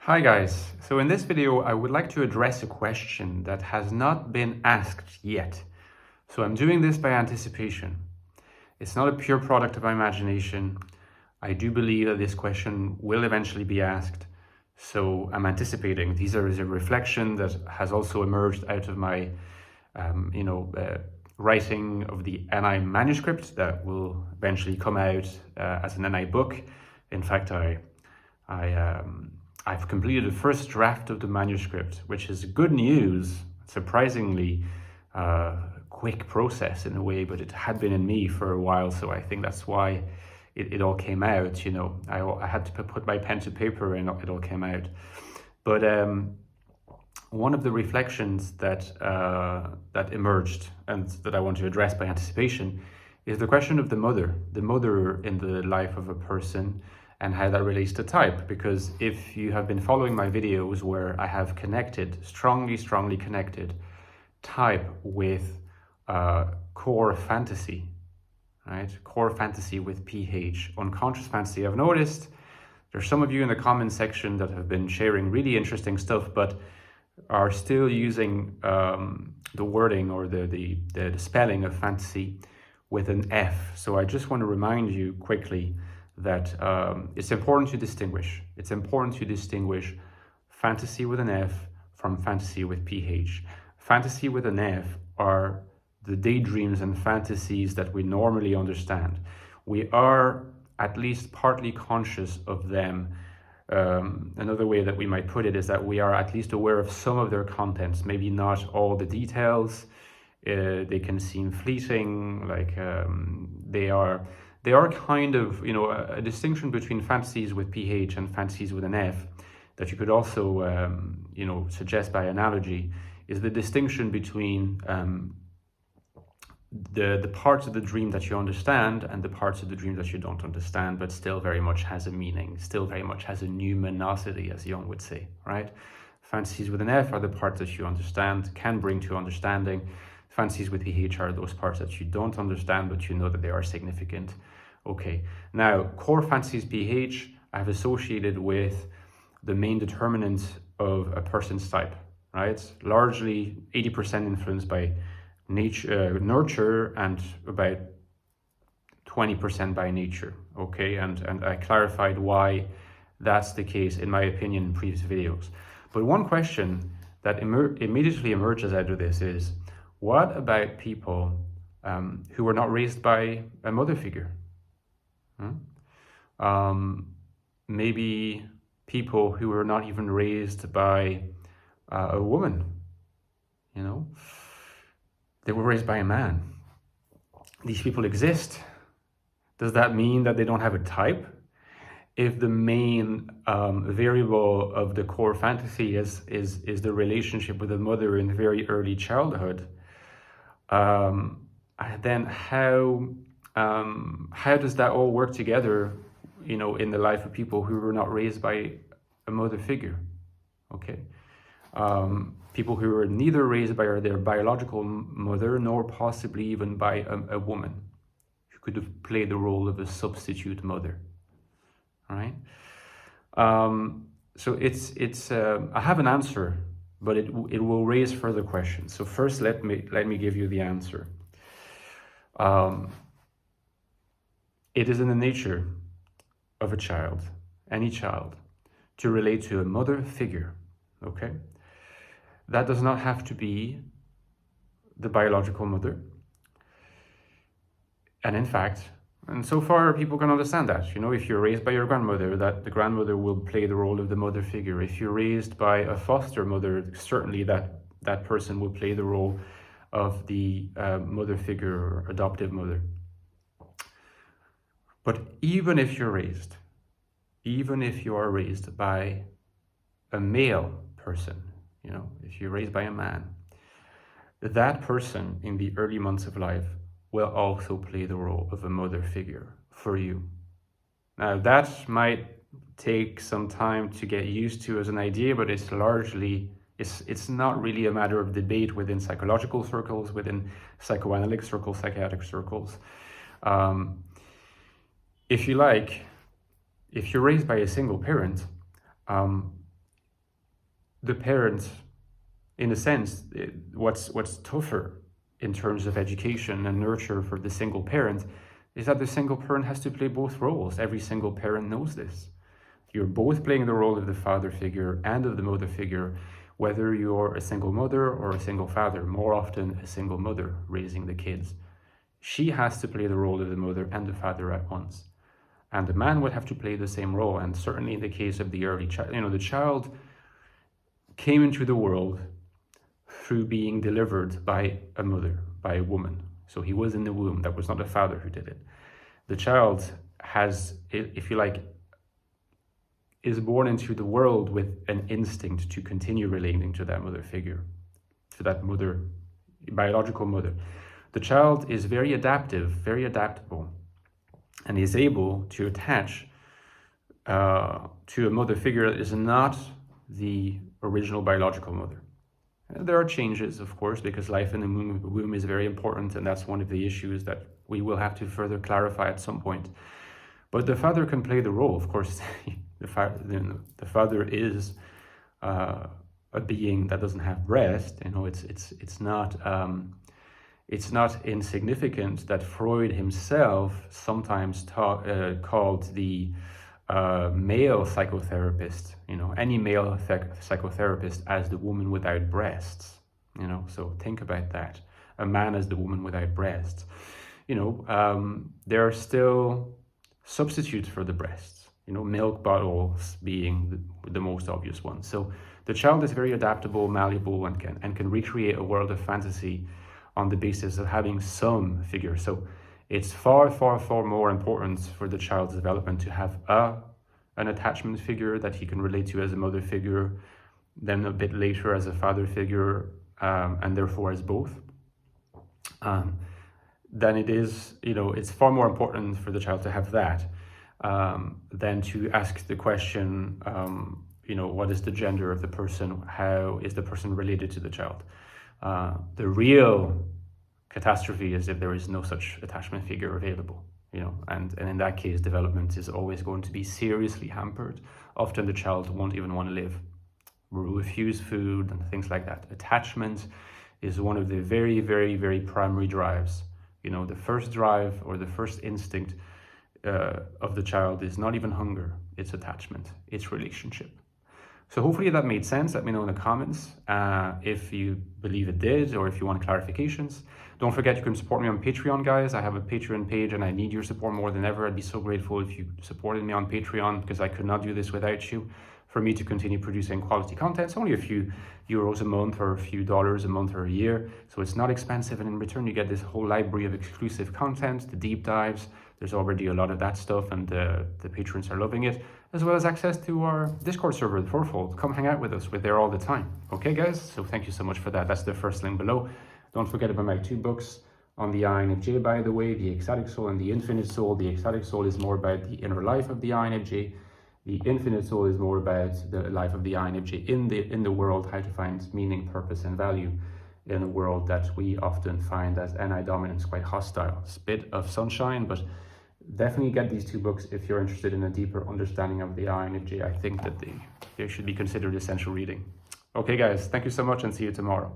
Hi guys, so in this video I would like to address a question that has not been asked yet. So I'm doing this by anticipation. It's not a pure product of my imagination. I do believe that this question will eventually be asked. So I'm anticipating. These are a reflection that has also emerged out of my writing of the NI manuscript that will eventually come out as an NI book. In fact, I've completed the first draft of the manuscript, which is good news, surprisingly quick process in a way, but it had been in me for a while, so I think that's why it all came out. I had to put my pen to paper and it all came out. But one of the reflections that emerged and that I want to address by anticipation is the question of the mother in the life of a person, and how that relates to type. Because if you have been following my videos where I have connected, strongly connected type with core fantasy, right? Core fantasy with PH, unconscious fantasy. I've noticed there's some of you in the comment section that have been sharing really interesting stuff, but are still using the wording or the spelling of fantasy with an F. So I just want to remind you quickly that it's important to distinguish. It's important to distinguish fantasy with an F from fantasy with PH. Fantasy with an F are the daydreams and fantasies that we normally understand. We are at least partly conscious of them. Another way that we might put it is that we are at least aware of some of their contents, maybe not all the details. They can seem fleeting, like they are kind of, a distinction between fantasies with PH and fantasies with an F that you could also, suggest by analogy, is the distinction between the parts of the dream that you understand and the parts of the dream that you don't understand, but still very much has a meaning, still very much has a numinosity, as Jung would say, right? Fantasies with an F are the parts that you understand, can bring to understanding. Fantasies with PH are those parts that you don't understand, but you know that they are significant. Okay, now core fantasies PH I've associated with the main determinant of a person's type, right? Largely 80% influenced by nurture and about 20% by nature. Okay, and I clarified why that's the case in my opinion in previous videos. But one question that immediately emerges out of this is, what about people who were not raised by a mother figure? Maybe people who were not even raised by a woman, they were raised by a man. These people exist. Does that mean that they don't have a type? If the main variable of the core fantasy is the relationship with the mother in very early childhood, then how does that all work together, in the life of people who were not raised by a mother figure? Okay. People who were neither raised by their biological mother, nor possibly even by a woman who could have played the role of a substitute mother. All right. So it's I have an answer, but it will raise further questions. So first, let me give you the answer. It is in the nature of a child, any child, to relate to a mother figure. Okay. That does not have to be the biological mother. And in fact, and so far people can understand that, if you're raised by your grandmother, that the grandmother will play the role of the mother figure. If you're raised by a foster mother, certainly that person will play the role of the mother figure or adoptive mother. But even if you are raised by a male person, if you're raised by a man, that person in the early months of life will also play the role of a mother figure for you. Now that might take some time to get used to as an idea, but it's not really a matter of debate within psychological circles, within psychoanalytic circles, psychiatric circles. If you like, if you're raised by a single parent, the parent, in a sense, what's tougher in terms of education and nurture for the single parent is that the single parent has to play both roles. Every single parent knows this. You're both playing the role of the father figure and of the mother figure, whether you're a single mother or a single father, more often a single mother raising the kids. She has to play the role of the mother and the father at once. And the man would have to play the same role. And certainly in the case of the early child, the child came into the world through being delivered by a mother, by a woman. So he was in the womb. That was not the father who did it. The child has, if you like, is born into the world with an instinct to continue relating to that mother figure, to that mother, biological mother. The child is very adaptive, very adaptable, and is able to attach to a mother figure that is not the original biological mother. There are changes, of course, because life in the womb is very important, and that's one of the issues that we will have to further clarify at some point. But the father can play the role, of course. The father is a being that doesn't have breast. It's not insignificant that Freud himself sometimes called the male psychotherapist, any male psychotherapist as the woman without breasts, so think about that. A man as the woman without breasts. There are still substitutes for the breasts, milk bottles being the most obvious one. So the child is very adaptable, malleable, and can recreate a world of fantasy on the basis of having some figure. So it's far, far, far more important for the child's development to have an attachment figure that he can relate to as a mother figure, then a bit later as a father figure, and therefore as both. Then it is, it's far more important for the child to have that than to ask the question, what is the gender of the person? How is the person related to the child? The real catastrophe is if there is no such attachment figure available, and in that case, development is always going to be seriously hampered. Often the child won't even want to live, will refuse food and things like that. Attachment is one of the very, very, very primary drives. The first drive or the first instinct of the child is not even hunger, it's attachment, it's relationship. So hopefully that made sense. Let me know in the comments if you believe it did, or if you want clarifications. Don't forget you can support me on Patreon, guys. I have a Patreon page and I need your support more than ever. I'd be so grateful if you supported me on Patreon, because I could not do this without you. For me to continue producing quality content, it's only a few euros a month or a few dollars a month or a year. So it's not expensive, and in return you get this whole library of exclusive content, the deep dives. There's already a lot of that stuff, and the patrons are loving it, as well as access to our Discord server, the Fourfold. Come hang out with us. We're there all the time. Okay, guys? So thank you so much for that. That's the first link below. Don't forget about my 2 books on the INFJ, by the way, the Ecstatic Soul and the Infinite Soul. The Ecstatic Soul is more about the inner life of the INFJ. The Infinite Soul is more about the life of the INFJ in the world, how to find meaning, purpose, and value in a world that we often find as NI dominance quite hostile. It's a bit of sunshine, but definitely get these 2 books if you're interested in a deeper understanding of the INFJ. I think that they should be considered essential reading. Okay, guys, thank you so much, and see you tomorrow.